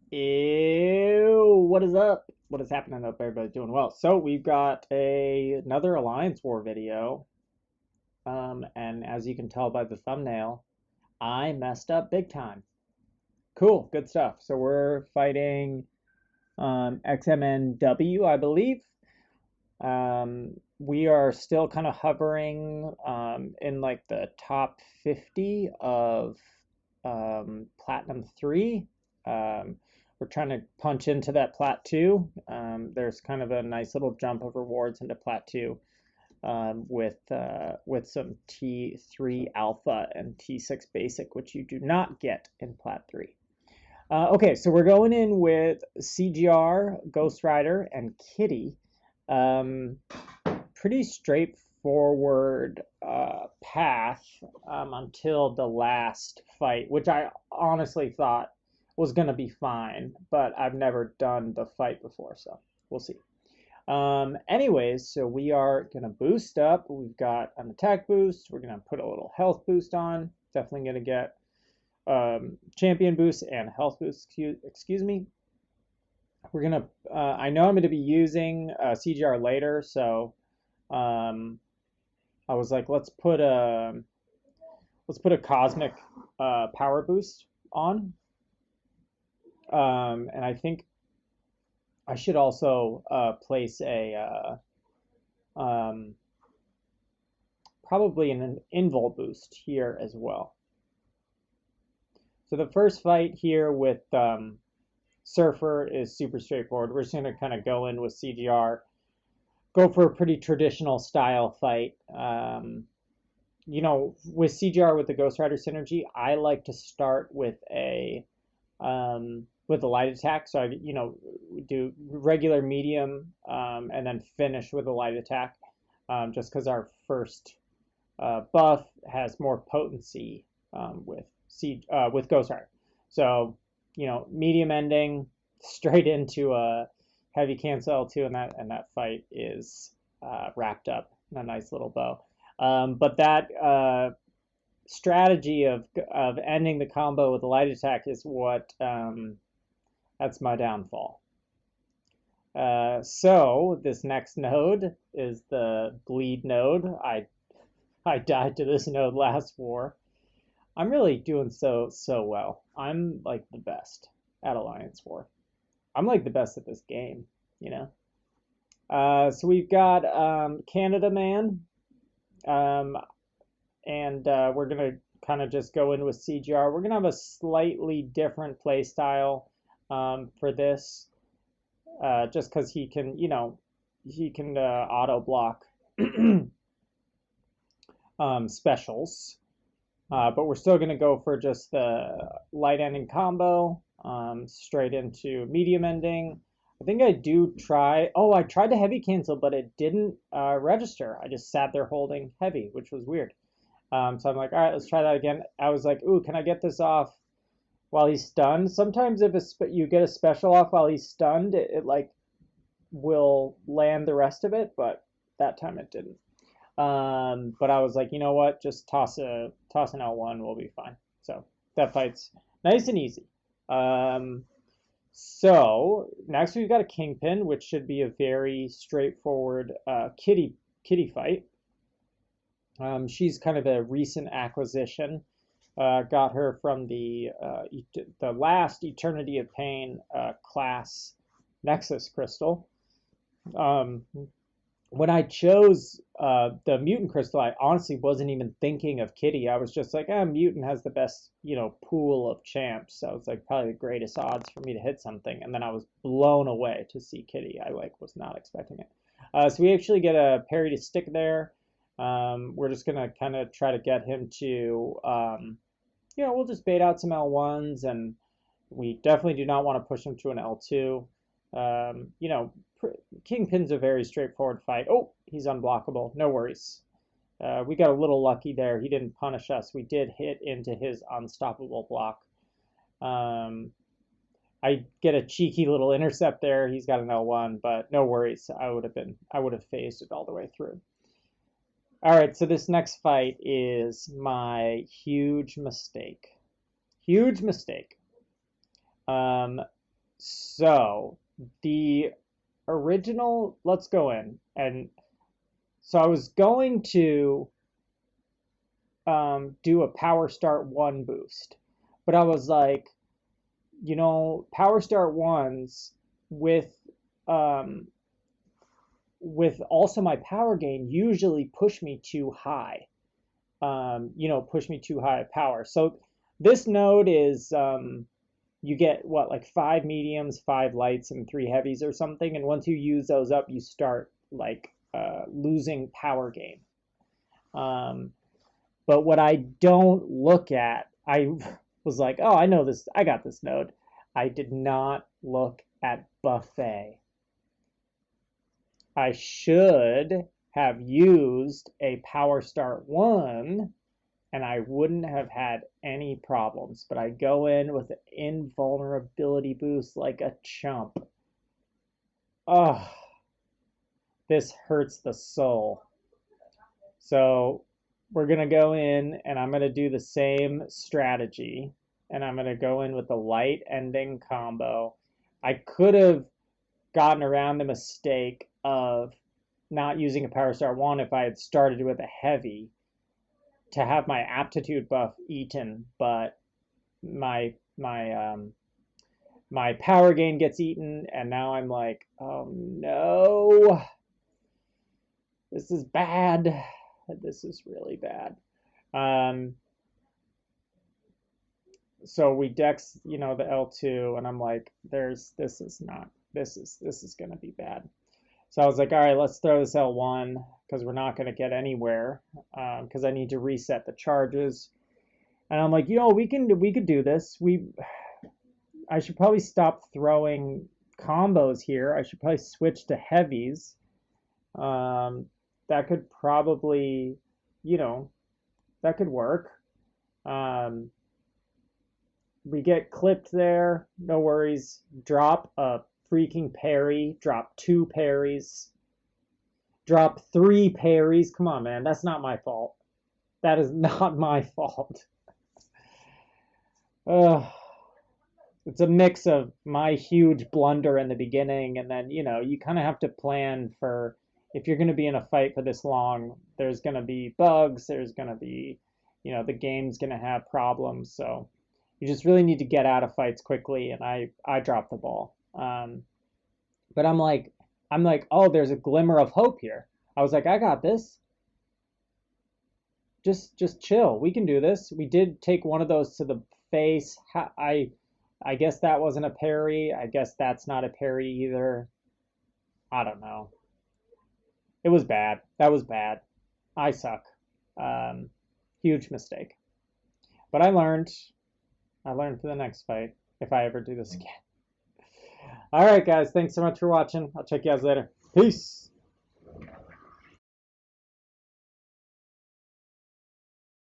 Ew, what is up? What is happening? Up, everybody's doing well. So we've got another Alliance War video. And as you can tell by the thumbnail, I messed up big time. Cool, good stuff. So we're fighting XNM-W, I believe. We are still kind of hovering in like the top 50 of Platinum 3. We're trying to punch into that Plat 2. There's kind of a nice little jump of rewards into Plat 2 with some T3 Alpha and T6 Basic, which you do not get in Plat 3. Okay, so we're going in with CGR, Ghost Rider, and Kitty. Pretty straightforward path until the last fight, which I honestly thought was going to be fine, but I've never done the fight before, so we'll see. Anyways, so we are going to boost up. We've got an attack boost. We're going to put a little health boost on. Definitely going to get champion boost and health boost, excuse me. We're going to, I know I'm going to be using CGR later, so I was like, let's put a cosmic power boost on. And I think I should also place a probably an invul boost here as well. So the first fight here with Surfer is super straightforward. We're just going to kind of go in with CGR, go for a pretty traditional style fight. You know, with CGR with the Ghost Rider synergy, I like to start with a light attack. So I, you know, do regular medium and then finish with a light attack, just because our first buff has more potency with Ghost Rider. So, you know, medium ending straight into a heavy cancel L2, and that fight is wrapped up in a nice little bow. But that strategy of ending the combo with a light attack is what that's my downfall. So this next node is the bleed node. I died to this node last war. I'm really doing so well. I'm like the best at Alliance War. I'm like the best at this game, you know. So we've got Canada Man, and we're gonna kind of just go in with CGR. We're gonna have a slightly different play style for this, just because he can, you know, he can auto block specials. But we're still going to go for just the light ending combo, straight into medium ending. I think I do try, oh, I tried to heavy cancel, but it didn't register. I just sat there holding heavy, which was weird. So I'm like, all right, let's try that again. I was like, ooh, can I get this off while he's stunned? Sometimes if you get a special off while he's stunned, it like will land the rest of it, but that time it didn't. But I was like, you know what? Just toss an L1, we'll be fine. So that fight's nice and easy. So next we've got a Kingpin, which should be a very straightforward kitty fight. She's kind of a recent acquisition. Got her from the last Eternity of Pain class Nexus crystal. When I chose the mutant crystal, I honestly wasn't even thinking of Kitty. I was just like, mutant has the best, you know, pool of champs. So it's like probably the greatest odds for me to hit something. And then I was blown away to see Kitty. I like was not expecting it. So we actually get a parry to stick there. We're just gonna kind of try to get him to, you know, we'll just bait out some L1s, and we definitely do not want to push him to an L2. You know, Kingpin's a very straightforward fight. Oh, he's unblockable. No worries. We got a little lucky there. He didn't punish us. We did hit into his unstoppable block. I get a cheeky little intercept there. He's got an L1, but no worries. I would have phased it all the way through. All right, so this next fight is my huge mistake. Huge mistake. So the original, let's go in. And so I was going to do a Power Start 1 boost, but I was like, you know, Power Start 1s with um, with also my power gain usually push me too high. You know, push me too high of power. So this node is you get what, like 5 mediums, 5 lights, and 3 heavies or something. And once you use those up, you start like losing power gain. But what I don't look at, I was like, oh, I know this, I got this node. I did not look at buffet. I should have used a Power Start 1 and I wouldn't have had any problems. But I go in with an invulnerability boost like a chump. Oh, this hurts the soul. So we're going to go in and I'm going to do the same strategy. And I'm going to go in with the light ending combo. I could have gotten around the mistake of not using a Power Star 1 if I had started with a heavy to have my aptitude buff eaten, but my my power gain gets eaten, and now I'm like, oh no, this is bad. This is really bad. So we dex, you know, the L2, and I'm like, this is gonna be bad. So I was like, all right, let's throw this L1 because we're not going to get anywhere because I need to reset the charges. And I'm like, you know, we could do this. I should probably stop throwing combos here. I should probably switch to heavies. That could probably, you know, that could work. We get clipped there, no worries. Drop a freaking parry, drop 2 parries, drop 3 parries. Come on, man, that's not my fault. That is not my fault. It's a mix of my huge blunder in the beginning, and then, you know, you kind of have to plan for if you're going to be in a fight for this long, there's going to be bugs, there's going to be, you know, the game's going to have problems. So you just really need to get out of fights quickly, and I dropped the ball. But I'm like, oh, there's a glimmer of hope here. I was like, I got this. Just chill. We can do this. We did take one of those to the face. I guess that wasn't a parry. I guess that's not a parry either. I don't know. It was bad. That was bad. I suck. Huge mistake. But I learned. I learned for the next fight if I ever do this again. All right, guys. Thanks so much for watching. I'll check you guys later. Peace.